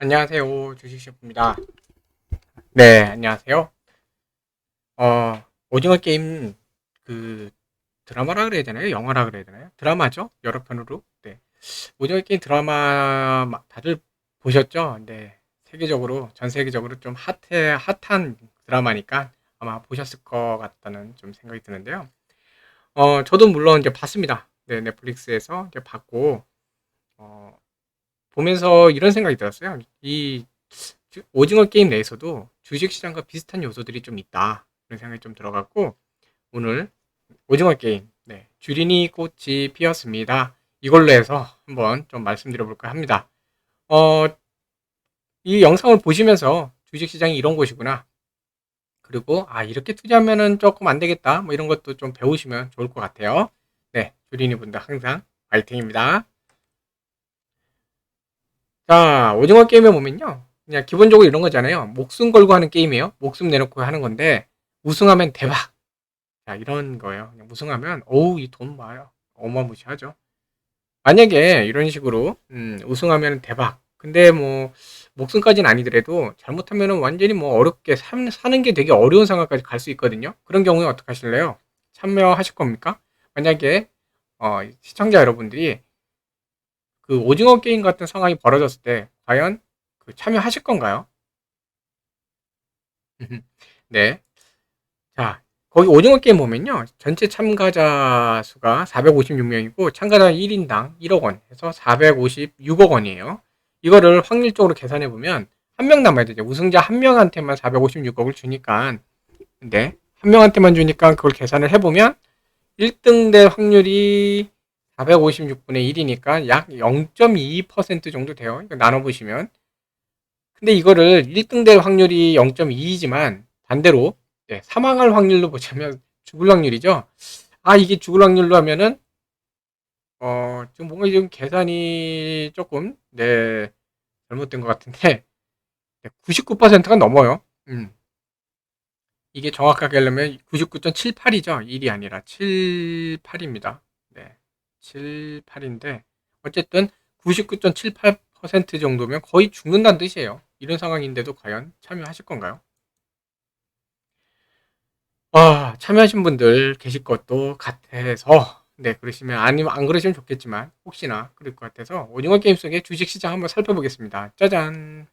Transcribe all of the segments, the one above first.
안녕하세요. 주식셰프입니다. 네, 안녕하세요. 오징어 게임, 그, 드라마라 그래야 되나요? 영화라 그래야 되나요? 드라마죠? 여러 편으로. 네. 오징어 게임 드라마 다들 보셨죠? 네. 전 세계적으로 좀 핫한 드라마니까 아마 보셨을 것 같다는 좀 생각이 드는데요. 저도 물론 이제 봤습니다. 네, 넷플릭스에서 이제 봤고, 어, 보면서 이런 생각이 들었어요. 오징어 게임 내에서도 주식시장과 비슷한 요소들이 좀 있다. 그런 생각이 좀 들어갔고, 오늘 오징어 게임, 네, 주린이 꽃이 피었습니다. 이걸로 해서 한번 좀 말씀드려볼까 합니다. 어, 이 영상을 보시면서 주식시장이 이런 곳이구나. 그리고, 이렇게 투자하면은 조금 안 되겠다. 뭐 이런 것도 좀 배우시면 좋을 것 같아요. 네, 주린이 분들 항상 화이팅입니다. 자, 오징어 게임에 보면요. 그냥 기본적으로 이런 거잖아요. 목숨 걸고 하는 게임이에요. 목숨 내놓고 하는 건데, 우승하면 대박. 자, 이런 거예요. 그냥 우승하면, 어우, 이 돈 봐요. 어마무시하죠. 만약에 이런 식으로, 우승하면 대박. 근데 뭐, 목숨까지는 아니더라도, 잘못하면 완전히 뭐 어렵게 사는 게 되게 어려운 상황까지 갈 수 있거든요. 그런 경우에 어떻게 하실래요? 참여하실 겁니까? 만약에, 시청자 여러분들이 그 오징어 게임 같은 상황이 벌어졌을 때, 과연 참여하실 건가요? 네. 자, 거기 오징어 게임 보면요. 전체 참가자 수가 456명이고, 참가자 1인당 1억 원 해서 456억 원이에요. 이거를 확률적으로 계산해 보면, 한 명 남아야 되죠. 우승자 한 명한테만 456억을 주니까, 근데, 한 명한테만 주니까 그걸 계산을 해보면, 1등 될 확률이 456분의 1이니까 약 0.22% 정도 돼요. 이거 나눠보시면. 근데 이거를 1등 될 확률이 0.2이지만 반대로 사망할 확률로 보자면 죽을 확률이죠. 이게 죽을 확률로 하면은 지금 뭔가 지금 계산이 조금 잘못된 것 같은데 99%가 넘어요. 이게 정확하게 하려면 99.78이죠. 1이 아니라 78입니다. 네. 78인데 어쨌든 99.78% 정도면 거의 죽는다는 뜻이에요. 이런 상황인데도 과연 참여하실 건가요? 참여하신 분들 계실 것도 같아서, 네, 그러시면, 아니면 안 그러시면 좋겠지만, 혹시나 그럴 것 같아서, 오징어 게임 속의 주식 시장 한번 살펴보겠습니다. 짜잔.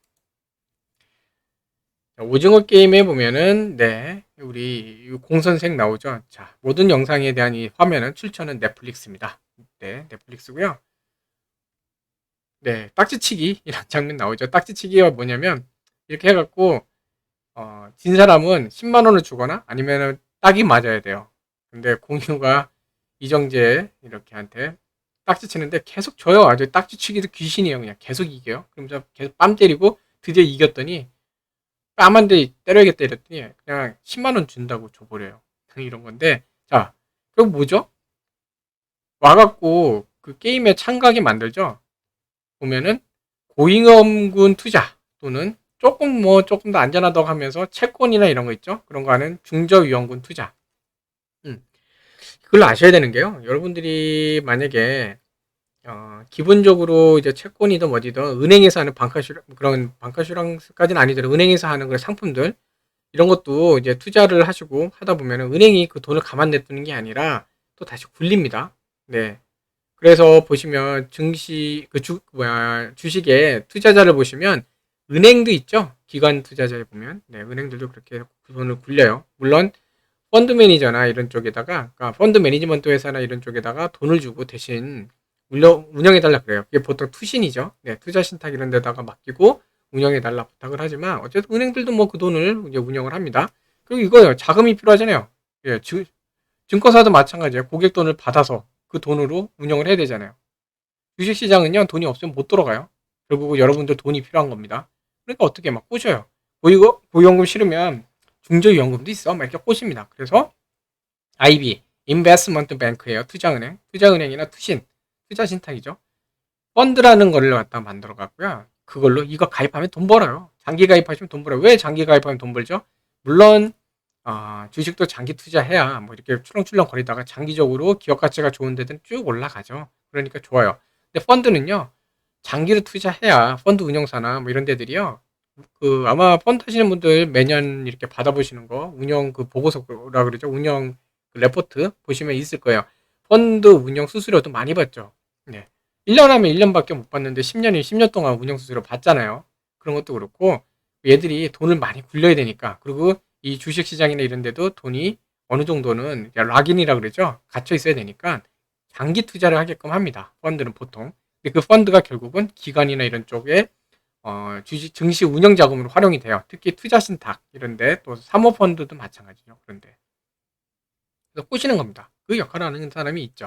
자, 오징어 게임에 보면은, 네, 우리 공선생 나오죠. 자, 모든 영상에 대한 이 화면은 출처는 넷플릭스입니다. 네, 넷플릭스고요. 네, 딱지치기, 이런 장면 나오죠. 딱지치기가 뭐냐면, 이렇게 해갖고, 진 사람은 10만 원을 주거나 아니면은 딱이 맞아야 돼요. 근데 공유가 이정재 이렇게 한테 딱지 치는데 계속 져요. 아주 딱지 치기도 귀신이에요. 그냥 계속 이겨요. 그러면서 계속 뺨 때리고 드디어 이겼더니 뺨 한 대 때려야겠다 이랬더니 그냥 10만 원 준다고 줘버려요. 이런 건데 자, 그럼 뭐죠? 와갖고 그 게임에 참가하게 만들죠. 보면은 고위험군 투자 또는 조금 더 안전하다고 하면서 채권이나 이런 거 있죠. 그런 거 하는 중저위험군 투자. 음, 그걸 아셔야 되는 게요. 여러분들이 만약에 기본적으로 이제 채권이든 어디든 은행에서 하는 그런 방카슈랑스까지는 아니더라도 은행에서 하는 그런 상품들 이런 것도 이제 투자를 하시고 하다 보면은 은행이 그 돈을 가만 냅두는 게 아니라 또 다시 굴립니다. 네. 그래서 보시면 주식의 투자자를 보시면 은행도 있죠. 기관 투자자에 보면 네, 은행들도 그렇게 그 돈을 굴려요. 물론 펀드 매니저나 이런 쪽에다가 그러니까 펀드 매니지먼트 회사나 이런 쪽에다가 돈을 주고 대신 운영해 달라 그래요. 그게 보통 투신이죠. 네, 투자 신탁 이런 데다가 맡기고 운영해 달라 부탁을 하지만 어쨌든 은행들도 뭐 그 돈을 이제 운영을 합니다. 그리고 이거요. 자금이 필요하잖아요. 예, 증권사도 마찬가지예요. 고객 돈을 받아서 그 돈으로 운영을 해야 되잖아요. 주식시장은요, 돈이 없으면 못 들어가요. 결국 여러분들 돈이 필요한 겁니다. 그러니까 어떻게 막 꼬셔요. 보유연금 싫으면 중저위연금도 있어. 막 이렇게 꼬십니다. 그래서 IB, 인베스트먼트 뱅크예요. 투자은행. 투자은행이나 투자신탁이죠. 펀드라는 거를 갖다 만들어 갖고요. 그걸로 이거 가입하면 돈 벌어요. 장기 가입하시면 돈 벌어요. 왜 장기 가입하면 돈 벌죠? 물론 주식도 장기 투자해야 뭐 이렇게 출렁출렁 거리다가 장기적으로 기업 가치가 좋은 데는 쭉 올라가죠. 그러니까 좋아요. 근데 펀드는요. 장기로 투자해야 펀드 운용사나 뭐 이런 데들이요. 그 아마 펀드 하시는 분들 매년 이렇게 받아보시는 거 운영 그 보고서라 그러죠. 운영 그 레포트 보시면 있을 거예요. 펀드 운영 수수료도 많이 받죠. 네. 1년 하면 1년밖에 못 받는데 10년이 10년 동안 운영 수수료 받잖아요. 그런 것도 그렇고 얘들이 돈을 많이 굴려야 되니까 그리고 이 주식 시장이나 이런 데도 돈이 어느 정도는 락인이라 그러죠. 갇혀 있어야 되니까 장기 투자를 하게끔 합니다. 펀드는 보통. 근데 그 펀드가 결국은 기관이나 이런 쪽에 주식 증시 운영 자금으로 활용이 돼요. 특히 투자 신탁 이런데 또 사모펀드도 마찬가지죠. 그런데 그래서 꼬시는 겁니다. 그 역할을 하는 사람이 있죠.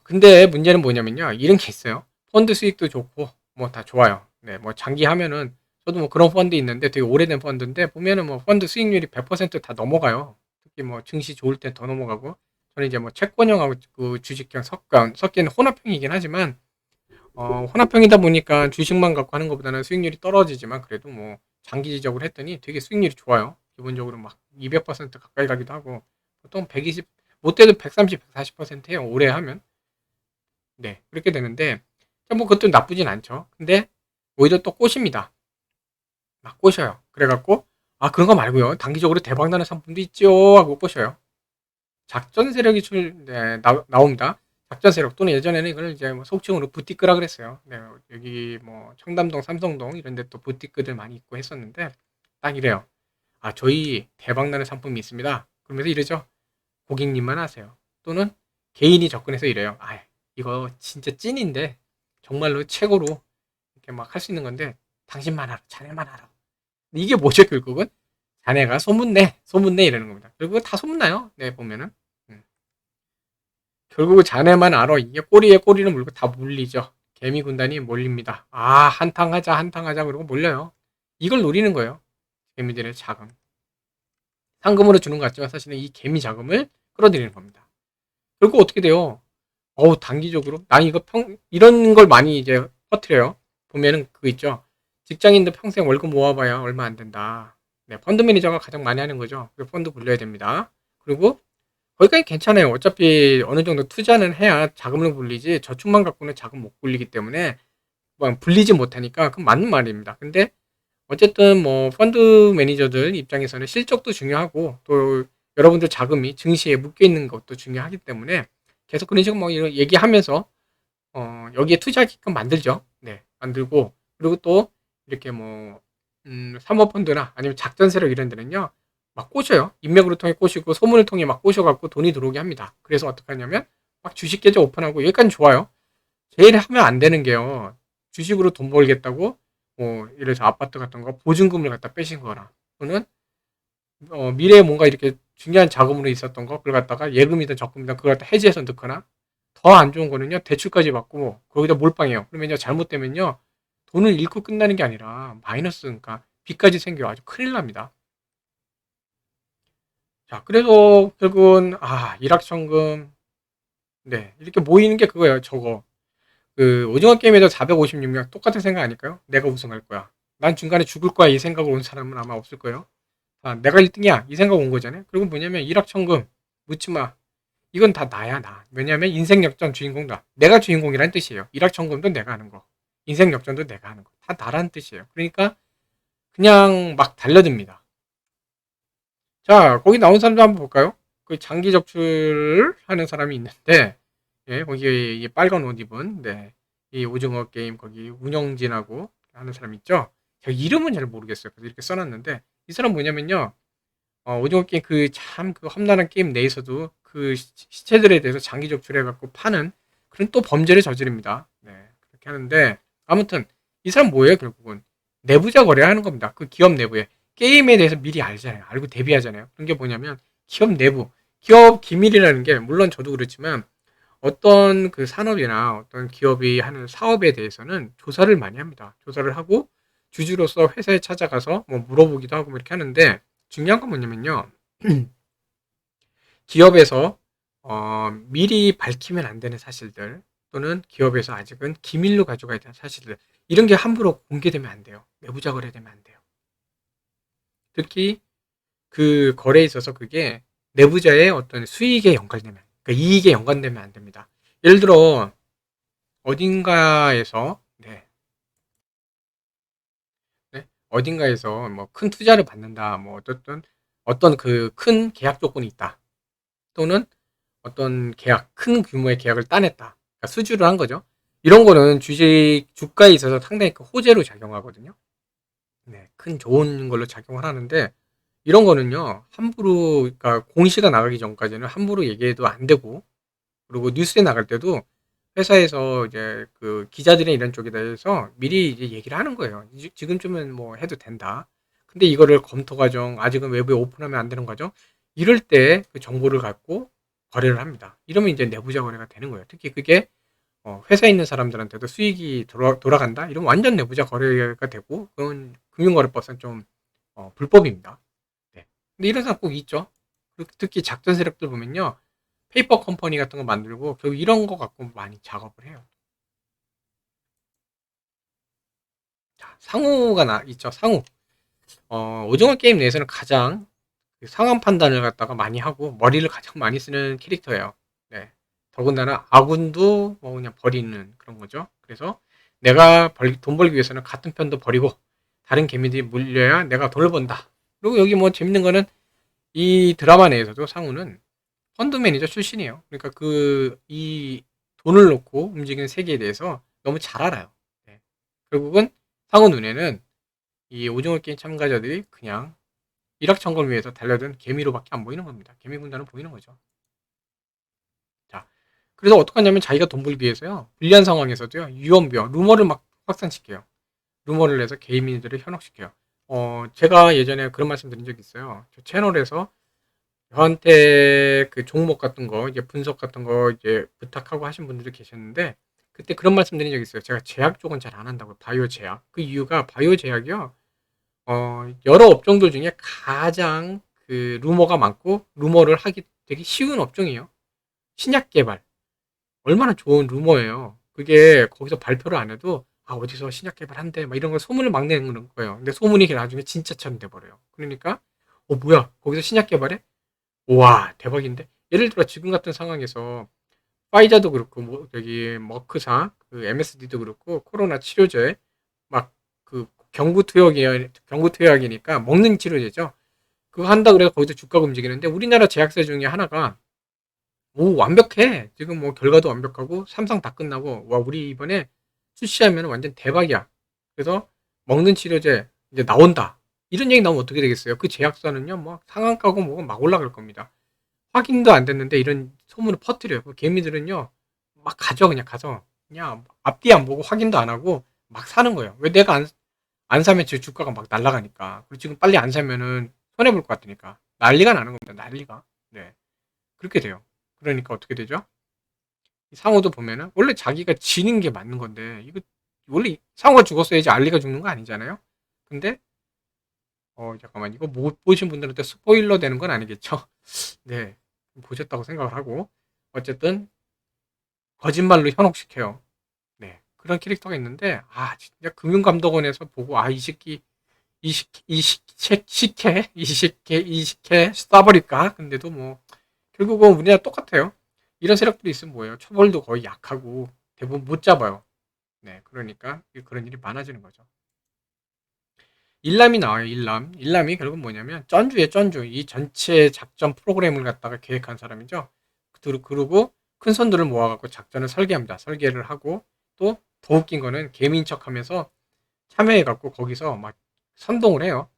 근데 문제는 뭐냐면요. 이런 게 있어요. 펀드 수익도 좋고 뭐 다 좋아요. 네, 뭐 장기 하면은 저도 뭐 그런 펀드 있는데 되게 오래된 펀드인데 보면은 뭐 펀드 수익률이 100%다 넘어가요. 특히 뭐 증시 좋을 때 더 넘어가고 저는 이제 뭐 채권형하고 그 주식형 섞인 혼합형이긴 하지만 혼합형이다 보니까 주식만 갖고 하는 것보다는 수익률이 떨어지지만 그래도 뭐 장기적으로 했더니 되게 수익률이 좋아요. 기본적으로 막 200% 가까이 가기도 하고 보통 120 못해도 130, 140% 해요. 오래 하면. 네, 그렇게 되는데 뭐 그것도 나쁘진 않죠. 근데 오히려 또 꼬십니다. 막 꼬셔요. 그래갖고 그런 거 말고요. 단기적으로 대박 나는 상품도 있죠 하고 꼬셔요. 작전 세력이 나옵니다. 작전 세력 또는 예전에는 이걸 이제 뭐 속칭으로 부티크라 그랬어요. 네, 여기 뭐 청담동, 삼성동 이런 데 또 부티크들 많이 있고 했었는데 딱 이래요. 저희 대박나는 상품이 있습니다. 그러면서 이러죠. 고객님만 아세요. 또는 개인이 접근해서 이래요. 이거 진짜 찐인데 정말로 최고로 이렇게 막 할 수 있는 건데 당신만 알아, 자네만 알아. 이게 뭐죠 결국은? 자네가 소문내 이러는 겁니다. 결국은 다 소문나요. 네 보면은. 결국 자네만 알아. 이게 꼬리에 꼬리를 물고 다 물리죠. 개미 군단이 몰립니다. 한탕하자 그러고 몰려요. 이걸 노리는 거예요. 개미들의 자금. 상금으로 주는 것 같지만 사실은 이 개미 자금을 끌어들이는 겁니다. 결국 어떻게 돼요? 단기적으로 난 이거 이런 걸 많이 이제 퍼뜨려요. 보면은 그거 있죠. 직장인들 평생 월급 모아봐야 얼마 안 된다. 네, 펀드 매니저가 가장 많이 하는 거죠. 펀드 굴려야 됩니다. 그리고 거기까지 괜찮아요. 어차피 어느 정도 투자는 해야 자금을 굴리지 저축만 갖고는 자금 못 굴리기 때문에 뭐 불리지 못하니까 그건 맞는 말입니다. 근데 어쨌든 뭐 펀드 매니저들 입장에서는 실적도 중요하고 또 여러분들 자금이 증시에 묶여 있는 것도 중요하기 때문에 계속 그런 식으로 뭐 이런 얘기하면서 여기에 투자하게끔 만들죠. 네, 만들고 그리고 또 이렇게 뭐 사모펀드나 아니면 작전 세력 이런 데는요 막 꼬셔요. 인맥으로 통해 꼬시고 소문을 통해 막 꼬셔갖고 돈이 들어오게 합니다. 그래서 어떻게 하냐면 막 주식 계좌 오픈하고 여기까지 좋아요. 제일 하면 안 되는 게요. 주식으로 돈 벌겠다고 뭐 예를 들어서 아파트 같은 거 보증금을 갖다 빼신 거나 또는 미래에 뭔가 이렇게 중요한 자금으로 있었던 거 그걸 갖다가 예금이든 적금이든 그걸 갖다 해지해서 넣거나 더 안 좋은 거는요 대출까지 받고 거기다 몰빵해요. 그러면요 잘못되면요 돈을 잃고 끝나는 게 아니라 마이너스 그러니까 빚까지 생겨 아주 큰일 납니다. 자 그래서 결국은 일확천금 네 이렇게 모이는 게 그거예요. 저거 그 오징어 게임에서 456명 똑같은 생각 아닐까요? 내가 우승할 거야. 난 중간에 죽을 거야 이 생각으로 온 사람은 아마 없을 거예요. 내가 1등이야 이 생각 온 거잖아요. 그리고 뭐냐면 일확천금 묻지마. 이건 다 나야 나. 왜냐면 인생 역전 주인공다. 내가 주인공이란 뜻이에요. 일확천금도 내가 하는 거. 인생 역전도 내가 하는 거. 다 나란 뜻이에요. 그러니까 그냥 막 달려듭니다. 자 거기 나온 사람도 한번 볼까요? 그 장기 적출 하는 사람이 있는데 예, 거기 이 빨간 옷 입은 네, 이 오징어 게임 거기 운영진하고 하는 사람 있죠? 제가 이름은 잘 모르겠어요. 그래서 이렇게 써놨는데 이 사람 뭐냐면요. 오징어 게임 그 참 그 험난한 게임 내에서도 그 시체들에 대해서 장기 적출해갖고 파는 그런 또 범죄를 저지릅니다. 네, 그렇게 하는데 아무튼 이 사람 뭐예요? 결국은 내부자 거래하는 겁니다. 그 기업 내부에 게임에 대해서 미리 알잖아요. 알고 대비하잖아요. 그런 게 뭐냐면 기업 내부, 기업 기밀이라는 게 물론 저도 그렇지만 어떤 그 산업이나 어떤 기업이 하는 사업에 대해서는 조사를 많이 합니다. 조사를 하고 주주로서 회사에 찾아가서 뭐 물어보기도 하고 뭐 이렇게 하는데 중요한 건 뭐냐면요. 기업에서 미리 밝히면 안 되는 사실들 또는 기업에서 아직은 기밀로 가져가야 되는 사실들 이런 게 함부로 공개되면 안 돼요. 내부자 거래되면 안 돼요. 특히 그 거래에 있어서 그게 내부자의 어떤 수익에 연관되면 그러니까 이익에 연관되면 안 됩니다. 예를 들어 어딘가에서 어딘가에서 뭐 큰 투자를 받는다, 뭐 어쨌든 어떤 그 큰 계약 조건이 있다, 또는 어떤 계약, 큰 규모의 계약을 따냈다, 그러니까 수주를 한 거죠. 이런 거는 주식 주가에 있어서 상당히 큰 호재로 작용하거든요. 네, 큰 좋은 걸로 작용을 하는데, 이런 거는요 함부로, 그러니까 공시가 나가기 전까지는 함부로 얘기해도 안 되고, 그리고 뉴스에 나갈 때도 회사에서 이제 그 기자들이 이런 쪽에 대해서 미리 이제 얘기를 하는 거예요. 지금쯤은 뭐 해도 된다. 근데 이거를 검토 과정, 아직은 외부에 오픈하면 안 되는 과정, 이럴 때 그 정보를 갖고 거래를 합니다. 이러면 이제 내부자 거래가 되는 거예요. 특히 그게 회사에 있는 사람들한테도 수익이 돌아간다? 이러면 완전 내부자 거래가 되고, 그건 금융거래법상 좀 불법입니다. 네. 근데 이런 사람 꼭 있죠. 특히 작전 세력들 보면요, 페이퍼 컴퍼니 같은 거 만들고 결국 이런 거 갖고 많이 작업을 해요. 자, 상호가 있죠. 상호. 오징어 게임 내에서는 가장 그 상황 판단을 갖다가 많이 하고 머리를 가장 많이 쓰는 캐릭터예요. 네. 더군다나 아군도 뭐 그냥 버리는 그런 거죠. 그래서 내가 돈 벌기 위해서는 같은 편도 버리고 다른 개미들이 물려야 내가 돈을 번다. 그리고 여기 뭐 재밌는 거는, 이 드라마 내에서도 상우는 펀드 매니저 출신이에요. 그러니까 이 돈을 놓고 움직이는 세계에 대해서 너무 잘 알아요. 네. 결국은 상우 눈에는 이 오징어 게임 참가자들이 그냥 일확천금을 위해서 달려든 개미로밖에 안 보이는 겁니다. 개미 군단은 보이는 거죠. 자, 그래서 어떻게 하냐면 자기가 돈 벌기 위해서요, 불리한 상황에서도요, 유언비어, 루머를 막 확산시켜요. 루머를 내서 개미들을 현혹시켜요. 제가 예전에 그런 말씀 드린 적이 있어요. 저 채널에서 저한테 그 종목 같은 거, 이제 분석 같은 거 이제 부탁하고 하신 분들이 계셨는데, 그때 그런 말씀 드린 적이 있어요. 제가 제약 쪽은 잘 안 한다고, 바이오 제약. 그 이유가 바이오 제약이요, 여러 업종들 중에 가장 그 루머가 많고, 루머를 하기 되게 쉬운 업종이에요. 신약 개발. 얼마나 좋은 루머예요. 그게 거기서 발표를 안 해도, 아, 어디서 신약 개발한대, 막 이런 걸 소문을 막 내는 거예요. 근데 소문이 나중에 진짜처럼 돼버려요. 그러니까, 뭐야, 거기서 신약 개발해? 와, 대박인데? 예를 들어 지금 같은 상황에서 파이자도 그렇고, 뭐 여기 머크사, 그 MSD도 그렇고, 코로나 치료제 막 그 경구투약이니까 먹는 치료제죠. 그거 한다 그래서 거기서 주가가 움직이는데, 우리나라 제약사 중에 하나가 오, 완벽해. 지금 뭐 결과도 완벽하고 삼상 다 끝나고, 와, 우리 이번에 출시하면 완전 대박이야. 그래서 먹는 치료제 이제 나온다. 이런 얘기 나오면 어떻게 되겠어요? 그 제약사는요, 뭐 상한가고 뭐가 막 올라갈 겁니다. 확인도 안 됐는데 이런 소문을 퍼뜨려요. 그 개미들은요, 막 가죠. 그냥 가서 그냥 앞뒤 안 보고 확인도 안 하고 막 사는 거예요. 왜? 내가 안 사면 제 주가가 막 날아가니까. 그리고 지금 빨리 안 사면은 손해 볼 것 같으니까 난리가 나는 겁니다. 난리가. 네, 그렇게 돼요. 그러니까 어떻게 되죠? 상어도 보면은 원래 자기가 지는 게 맞는 건데, 이거 원래 상어가 죽었어야지 알리가 죽는 거 아니잖아요. 근데 잠깐만, 이거 못 보신 분들한테 스포일러 되는 건 아니겠죠? 네, 보셨다고 생각을 하고, 어쨌든 거짓말로 현혹시켜요. 네, 그런 캐릭터가 있는데, 아, 진짜 금융감독원에서 보고, 아, 이 식회 쏴버릴까? 근데도 뭐 결국은 우리나라 똑같아요. 이런 세력들이 있으면 뭐예요? 처벌도 거의 약하고 대부분 못 잡아요. 네, 그러니까 그런 일이 많아지는 거죠. 일람이 나와요. 일람이 결국은 뭐냐면 쩐주의 쩐주. 이 전체 작전 프로그램을 갖다가 계획한 사람이죠. 그리고 큰 손들을 모아갖고 작전을 설계합니다. 설계를 하고, 또 더 웃긴 거는 개미인 척하면서 참여해갖고 거기서 막 선동을 해요.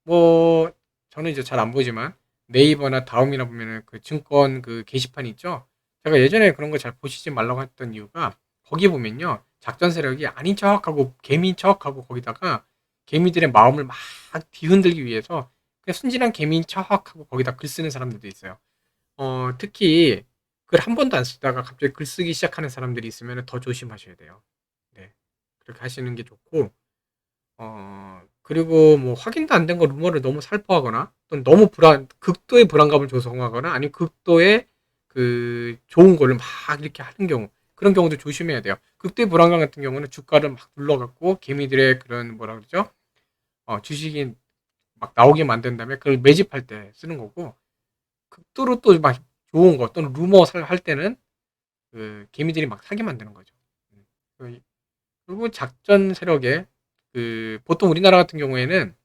뭐 저는 이제 잘 안 보지만 네이버나 다음이나 보면은 그 증권 그 게시판 있죠. 제가 예전에 그런 거 잘 보시지 말라고 했던 이유가, 거기 보면요, 작전 세력이 아닌 척하고 개미인 척하고 거기다가 개미들의 마음을 막 뒤흔들기 위해서 그냥 순진한 개미인 척하고 거기다 글 쓰는 사람들도 있어요. 특히 글 한 번도 안 쓰다가 갑자기 글 쓰기 시작하는 사람들이 있으면 더 조심하셔야 돼요. 네, 그렇게 하시는 게 좋고, 그리고 뭐 확인도 안 된 거 루머를 너무 살포하거나, 또는 너무 극도의 불안감을 조성하거나, 아니면 극도의 그 좋은 거를 막 이렇게 하는 경우, 그런 경우도 조심해야 돼요. 극도의 불안감 같은 경우는 주가를 막 눌러갖고 개미들의 그런 뭐라 그러죠? 주식이 막 나오게 만든 다음에 그걸 매집할 때 쓰는 거고, 극도로 또 막 좋은 거 또는 루머 할 때는 그 개미들이 막 사게 만드는 거죠. 그리고 작전 세력에 보통 우리나라 같은 경우에는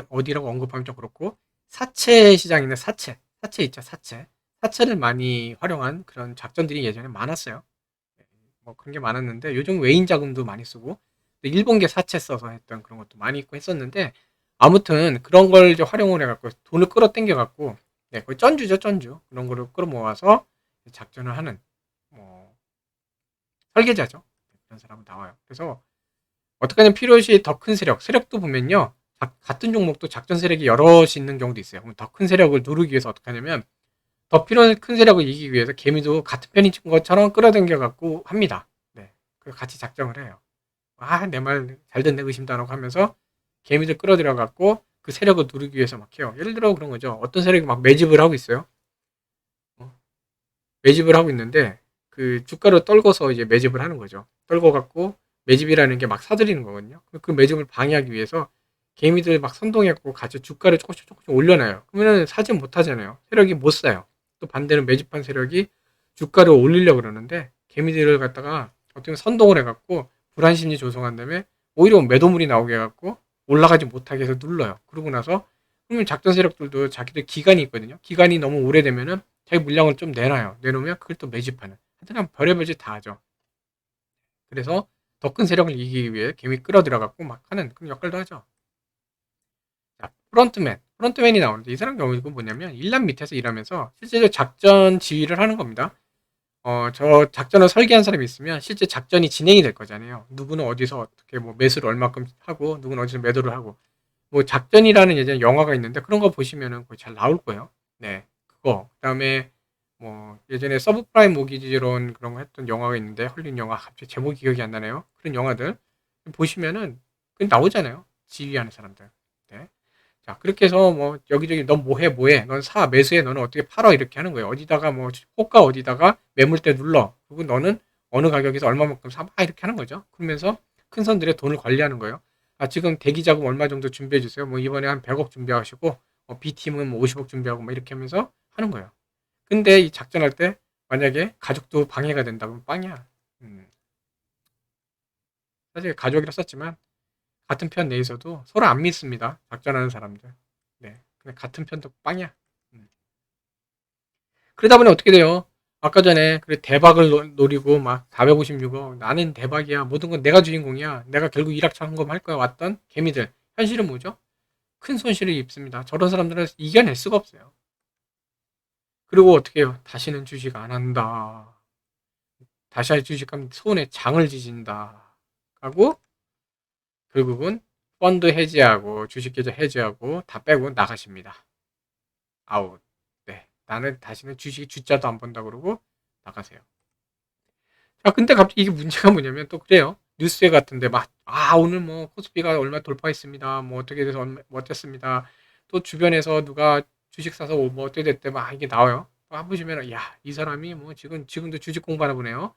어디라고 언급하면 좀 그렇고 사채 시장인데 사채 있죠, 사채를 많이 활용한 그런 작전들이 예전에 많았어요. 뭐 그런 게 많았는데 요즘 외인 자금도 많이 쓰고 일본계 사채 써서 했던 그런 것도 많이 있고 했었는데 아무튼 그런 걸 이제 활용을 해갖고 돈을 끌어당겨 갖고 거의 쩐주죠, 쩐주. 그런 거를 끌어모아서 작전을 하는 뭐 설계자죠. 그런 사람은 나와요. 그래서 어떻게 하면 필요시 더 큰 세력도 보면요. 같은 종목도 작전 세력이 여럿이 있는 경우도 있어요. 그럼 더 큰 세력을 누르기 위해서 어떻게 하냐면 더 필요 큰 세력을 이기기 위해서 개미도 같은 편인 것처럼 끌어당겨 갖고 합니다. 네. 그 같이 작정을 해요. 아, 내 말 잘 듣네 의심도 안 하고 하면서 개미들 끌어들여 갖고 그 세력을 누르기 위해서 막 해요. 예를 들어 그런 거죠. 어떤 세력이 막 매집을 하고 있어요. 매집을 하고 있는데 그 주가를 떨궈서 이제 매집을 하는 거죠. 떨궈 갖고 매집이라는 게 막 사들이는 거거든요. 그 매집을 방해하기 위해서 개미들 막 선동해갖고 같이 주가를 조금씩 올려놔요. 그러면 사지 못하잖아요. 세력이 못 사요. 또 반대로 매집한 세력이 주가를 올리려고 그러는데 개미들을 갖다가 어떻게 선동을 해갖고 불안심리 조성한 다음에 오히려 매도물이 나오게 해갖고 올라가지 못하게 해서 눌러요. 그러고 나서 그러면 작전 세력들도 자기들 기간이 있거든요. 기간이 너무 오래되면은 자기 물량을 좀 내놔요. 내놓으면 그걸 또 매집하는. 하여튼 별의별 짓 다 하죠. 그래서 더 큰 세력을 이기기 위해 개미 끌어들여갖고 막 하는 그런 역할도 하죠. 자, 프론트맨이 나오는데 이 사람 경우는 뭐냐면 일남 밑에서 일하면서 실제로 작전 지휘를 하는 겁니다. 저 작전을 설계한 사람이 있으면 실제 작전이 진행이 될 거잖아요. 누구는 어디서 어떻게 뭐 매수를 얼마큼 하고 누구는 어디서 매도를 하고 뭐 작전이라는 예전에 영화가 있는데 그런 거 보시면은 거의 잘 나올 거예요. 네, 그거 그다음에 뭐 예전에 서브프라임 모기지론 그런 거 했던 영화가 있는데 헐리우드 영화 갑자기 제목이 기억이 안 나네요. 그런 영화들 보시면은 그 나오잖아요. 지휘하는 사람들. 네. 자, 그렇게 해서 뭐 여기저기 넌 뭐해 넌 사 매수해 너는 어떻게 팔어 이렇게 하는 거예요. 어디다가 뭐 호가 어디다가 매물대 눌러 그리고 너는 어느 가격에서 얼마만큼 사 막 이렇게 하는 거죠. 그러면서 큰 선들의 돈을 관리하는 거예요. 아, 지금 대기 자금 얼마 정도 준비해 주세요. 뭐 이번에 한 100억 준비하시고 B팀은 뭐 50억 준비하고 뭐 이렇게 하면서 하는 거예요. 근데 이 작전할 때 만약에 가족도 방해가 된다 그러면 빵이야. 음, 사실 가족이라 썼지만 같은 편 내에서도 서로 안 믿습니다. 작전하는 사람들. 네. 그냥 같은 편도 빵이야. 음. 그러다 보니 어떻게 돼요? 아까 전에 그래 대박을 노리고 막 456억 나는 대박이야. 모든 건 내가 주인공이야. 내가 결국 일확천금 할 거야. 왔던 개미들. 현실은 뭐죠? 큰 손실을 입습니다. 저런 사람들은 이겨낼 수가 없어요. 그리고 어떻게 해요? 다시는 주식 안 한다. 다시 할 주식하면 손에 장을 지진다. 하고 결국은 펀드 해지하고 주식 계좌 해지하고 다 빼고 나가십니다. 아웃. 네. 나는 다시는 주식 주자도 안 본다 그러고 나가세요. 자, 근데 갑자기 이게 문제가 뭐냐면 또 그래요. 뉴스에 같은데 막, 아, 오늘 뭐 코스피가 얼마 돌파했습니다. 뭐 어떻게 돼서 뭐 어땠습니다. 또 주변에서 누가 주식 사서 뭐 어떻게 됐대 막 이게 나와요. 보시면, 야, 이 사람이 뭐 지금도 주식 공부하나 보네요.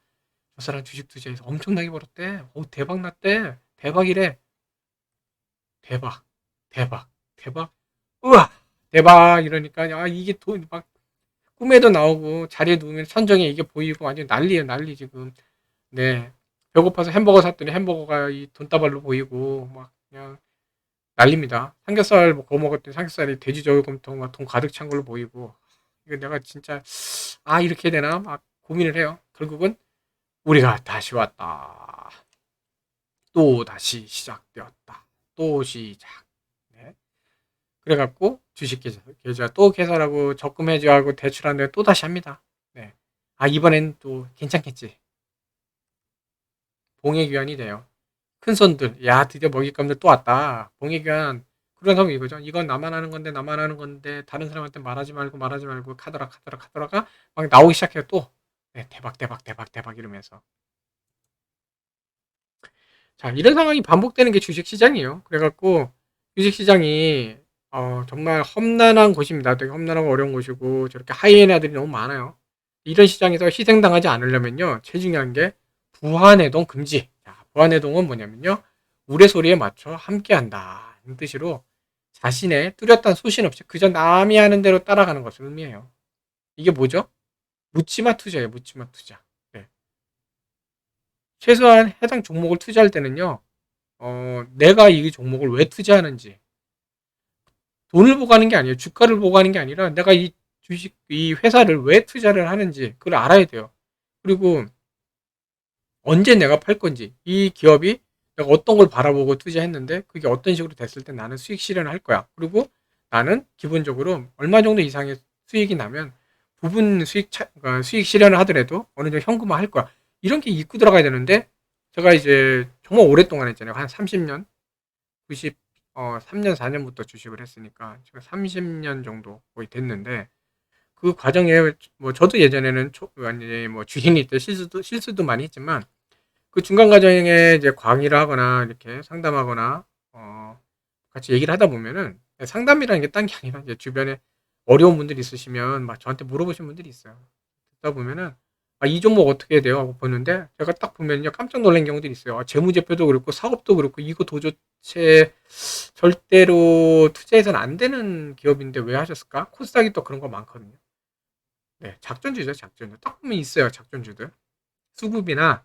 저 사람 주식 투자해서 엄청나게 벌었대. 오, 대박 났대. 대박이래. 대박. 대박. 대박. 우와! 대박! 이러니까, 아, 이게 돈, 막, 꿈에도 나오고, 자리에 누우면 천정에 이게 보이고, 완전 난리예요, 난리, 지금. 네. 배고파서 햄버거 샀더니 햄버거가 이 돈다발로 보이고, 막, 그냥, 난립니다. 삼겹살 뭐 구워 먹었더니 삼겹살이 돼지 저금통 막 돈 가득 찬 걸로 보이고, 이거 내가 진짜, 아, 이렇게 되나? 막 고민을 해요. 결국은, 우리가 다시 왔다. 또 다시 시작되었다. 또 시작. 네. 그래갖고 주식 계좌 또 개설하고 적금 해지하고 대출하는데 또 다시 합니다. 네. 아, 이번엔 또 괜찮겠지. 봉해귀환이 돼요. 큰 손들, 야, 드디어 먹잇감들 또 왔다. 봉해귀환. 그런 상황이 이거죠. 이건 나만 하는 건데, 나만 하는 건데, 다른 사람한테 말하지 말고, 카더라가 막 나오기 시작해요, 또. 네, 대박, 대박, 대박, 대박 이러면서. 자, 이런 상황이 반복되는 게 주식시장이에요. 그래갖고, 주식시장이, 정말 험난한 곳입니다. 되게 험난하고 어려운 곳이고, 저렇게 하이에나들이 너무 많아요. 이런 시장에서 희생당하지 않으려면요, 제일 중요한 게, 부안해동 금지. 자, 부안해동은 뭐냐면요, 우레소리에 맞춰 함께한다. 이 뜻으로, 자신의 뚜렷한 소신 없이 그저 남이 하는 대로 따라가는 것을 의미해요. 이게 뭐죠? 묻지마 투자예요, 묻지마 투자. 네. 최소한 해당 종목을 투자할 때는요, 내가 이 종목을 왜 투자하는지, 돈을 보고 하는 게 아니에요. 주가를 보고 하는 게 아니라 내가 이 주식, 이 회사를 왜 투자를 하는지 그걸 알아야 돼요. 그리고 언제 내가 팔 건지, 이 기업이 내가 어떤 걸 바라보고 투자했는데 그게 어떤 식으로 됐을 때 나는 수익 실현을 할 거야. 그리고 나는 기본적으로 얼마 정도 이상의 수익이 나면 부분 그러니까 수익 실현을 하더라도 어느 정도 현금화 할 거야. 이런 게 입고 들어가야 되는데 제가 이제 정말 오랫동안 했잖아요. 한 30년, 3년, 4년부터 주식을 했으니까 제가 30년 정도 거의 됐는데 그 과정에 뭐 저도 예전에는 완전히 뭐 주인이 때 실수도 많이 했지만 그 중간 과정에 이제 강의를 하거나 이렇게 상담하거나 같이 얘기를 하다 보면은 상담이라는 게 딴 게 아니라 이제 주변에 어려운 분들이 있으시면 막 저한테 물어보시는 분들이 있어요. 듣다 보면은 이 종목 어떻게 해야 돼요? 하고 보는데 제가 딱 보면요 깜짝 놀란 경우들이 있어요. 재무제표도 그렇고 사업도 그렇고 이거 도대체 절대로 투자해서는 안 되는 기업인데 왜 하셨을까? 코스닥이 또 그런 거 많거든요. 네, 작전주죠, 작전주. 딱 보면 있어요, 작전주들. 수급이나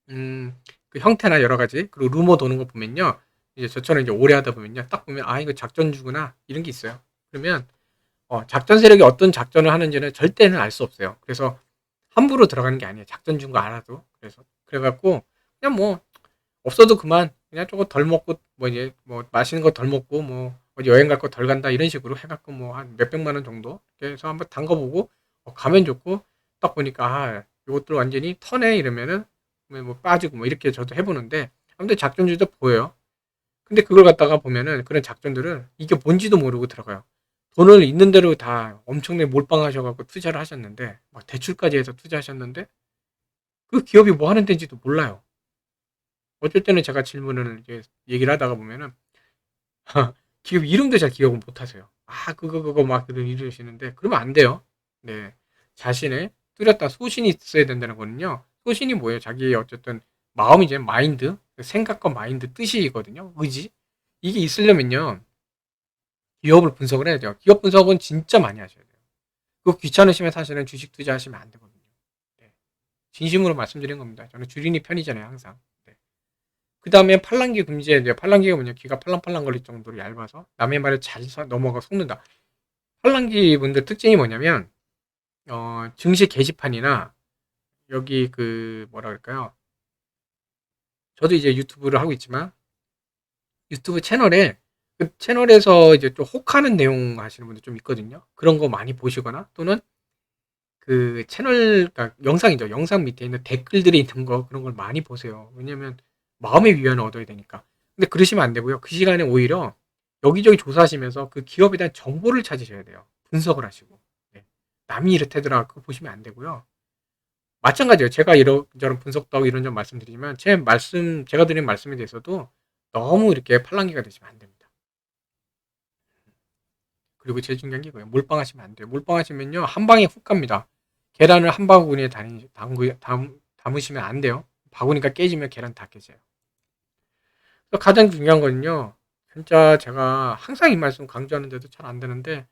그 형태나 여러 가지 그리고 루머 도는 거 보면요. 이제 저처럼 이제 오래 하다 보면요. 딱 보면 이거 작전주구나 이런 게 있어요. 그러면 작전 세력이 어떤 작전을 하는지는 절대는 알 수 없어요. 그래서 함부로 들어가는 게 아니에요. 작전주인 거 알아도. 그래서 그래갖고 그냥 뭐 없어도 그만 그냥 조금 덜 먹고 뭐 이제 뭐 맛있는 거 덜 먹고 뭐 어디 여행 갈 거 덜 간다 이런 식으로 해갖고 뭐 한 몇백만 원 정도 이렇게 해서 한번 담가보고 가면 좋고 딱 보니까 이것들 완전히 터네 이러면은 뭐 빠지고 뭐 이렇게 저도 해보는데 아무튼 작전주도 보여요. 근데 그걸 갖다가 보면은 그런 작전들은 이게 뭔지도 모르고 들어가요. 돈을 있는 대로 다 엄청나게 몰빵하셔갖고 투자를 하셨는데 막 대출까지 해서 투자하셨는데 그 기업이 뭐 하는 데인지도 몰라요. 어쩔 때는 제가 질문을 이제 얘기를 하다가 보면은 기업 이름도 잘 기억을 못 하세요. 그거 막 이러시는데 그러면 안 돼요. 네. 자신의 뚜렷한 소신이 있어야 된다는 거는요. 소신이 뭐예요? 자기의 어쨌든 마음이제 마인드, 생각과 마인드, 뜻이거든요. 의지. 이게 있으려면요. 기업을 분석을 해야 돼요. 기업 분석은 진짜 많이 하셔야 돼요. 그거 귀찮으시면 사실은 주식 투자하시면 안 되거든요. 네. 진심으로 말씀드린 겁니다. 저는 주린이 편이잖아요, 항상. 네. 그 다음에 팔랑귀 금지해야 돼요. 팔랑귀가 뭐냐? 귀가 팔랑팔랑 거릴 정도로 얇아서 남의 말을 잘 넘어가 속는다. 팔랑귀 분들 특징이 뭐냐면 증시 게시판이나 여기 그 뭐라 그럴까요? 저도 이제 유튜브를 하고 있지만 유튜브 채널에 그 채널에서 이제 좀 혹하는 내용 하시는 분들 좀 있거든요. 그런 거 많이 보시거나 또는 그 채널 그러니까 영상이죠. 영상 밑에 있는 댓글들이 있는 거 그런 걸 많이 보세요. 왜냐면 마음의 위안을 얻어야 되니까. 근데 그러시면 안 되고요. 그 시간에 오히려 여기저기 조사하시면서 그 기업에 대한 정보를 찾으셔야 돼요. 분석을 하시고. 네. 남이 이렇다더라 그거 보시면 안 되고요. 마찬가지예요. 제가 이런저런 분석도 하고 이런저런 말씀드리지만 제가 드린 말씀에 대해서도 너무 이렇게 팔랑귀가 되시면 안 됩니다. 그리고 제일 중요한 게 뭐예요? 몰빵하시면 안 돼요. 몰빵하시면요 한 방에 훅 갑니다. 계란을 한 바구니에 담으시면 안 돼요. 바구니가 깨지면 계란 다 깨져요. 가장 중요한 거는요. 진짜 제가 항상 이 말씀 강조하는데도 잘 안 되는데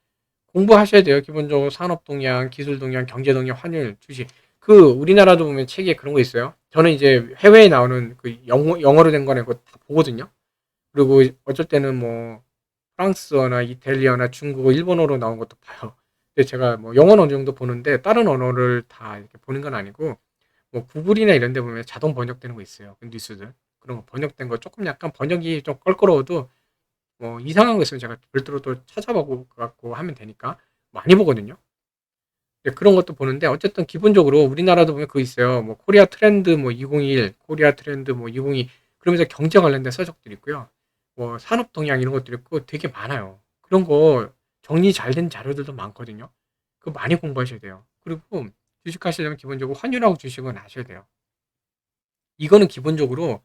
공부하셔야 돼요. 기본적으로 산업 동향, 기술 동향, 경제 동향, 환율, 주식. 그 우리나라도 보면 책에 그런 거 있어요. 저는 이제 해외에 나오는 그 영어로 된 거는 그거 다 보거든요. 그리고 어쩔 때는 뭐 프랑스어나 이탈리아나 중국어, 일본어로 나온 것도 봐요. 근데 제가 뭐 영어는 어느 정도 보는데 다른 언어를 다 이렇게 보는 건 아니고 뭐 구글이나 이런 데 보면 자동 번역되는 거 있어요. 그 뉴스들. 그런 거 번역된 거 조금 약간 번역이 좀 껄끄러워도 뭐 이상한 거 있으면 제가 별도로 또 찾아보고 갖고 하면 되니까 많이 보거든요. 그런 것도 보는데 어쨌든 기본적으로 우리나라도 보면 그거 있어요. 뭐 코리아 트렌드 뭐 2021, 코리아 트렌드 뭐 2022 그러면서 경제 관련된 서적들이 있고요. 뭐 산업 동향 이런 것도 있고 되게 많아요. 그런 거 정리 잘 된 자료들도 많거든요. 그거 많이 공부하셔야 돼요. 그리고 주식하시려면 기본적으로 환율하고 주식은 아셔야 돼요. 이거는 기본적으로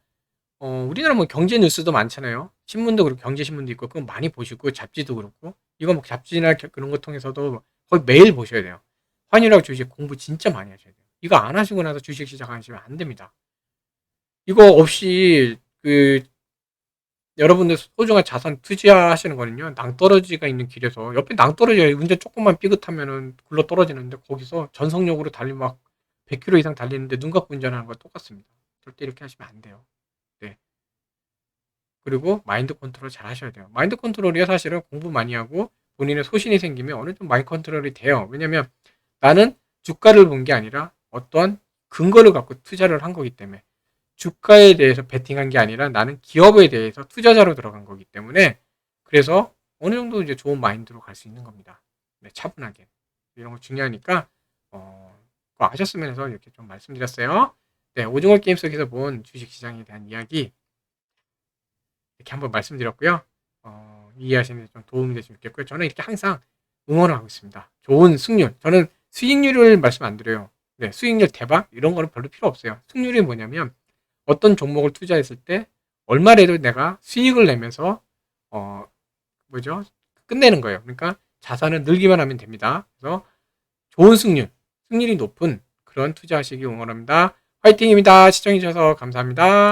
우리나라 뭐 경제 뉴스도 많잖아요. 신문도 그렇고 경제 신문도 있고 그건 많이 보시고 잡지도 그렇고 이거 뭐 잡지나 그런 거 통해서도 거의 매일 보셔야 돼요. 환율하고 주식 공부 진짜 많이 하셔야 돼요. 이거 안 하시고 나서 주식 시작하시면 안 됩니다. 이거 없이 그 여러분들 소중한 자산 투자하시는 거는요. 낭떠러지가 있는 길에서 옆에 낭떠러지가 운전 조금만 삐끗하면은 굴러 떨어지는데 거기서 전속력으로 달리면 막 100km 이상 달리는데 눈 감고 운전하는 거 똑같습니다. 절대 이렇게 하시면 안 돼요. 네. 그리고 마인드 컨트롤 잘 하셔야 돼요. 마인드 컨트롤이야 사실은 공부 많이 하고 본인의 소신이 생기면 어느 정도 마인드 컨트롤이 돼요. 왜냐면 나는 주가를 본 게 아니라 어떤 근거를 갖고 투자를 한 거기 때문에 주가에 대해서 베팅한 게 아니라 나는 기업에 대해서 투자자로 들어간 거기 때문에 그래서 어느 정도 이제 좋은 마인드로 갈 수 있는 겁니다. 네, 차분하게. 이런 거 중요하니까 그거 아셨으면 해서 이렇게 좀 말씀드렸어요. 네, 오징어 게임 속에서 본 주식시장에 대한 이야기 이렇게 한번 말씀드렸고요. 이해하시는 데 좀 도움이 되시면 좋겠고요. 저는 이렇게 항상 응원을 하고 있습니다. 좋은 승률. 저는 수익률을 말씀 안 드려요. 네, 수익률 대박 이런 거는 별로 필요 없어요. 승률이 뭐냐면 어떤 종목을 투자했을 때 얼마라도 내가 수익을 내면서 뭐죠? 끝내는 거예요. 그러니까 자산을 늘기만 하면 됩니다. 그래서 좋은 승률이 높은 그런 투자하시기 응원합니다. 화이팅입니다. 시청해주셔서 감사합니다.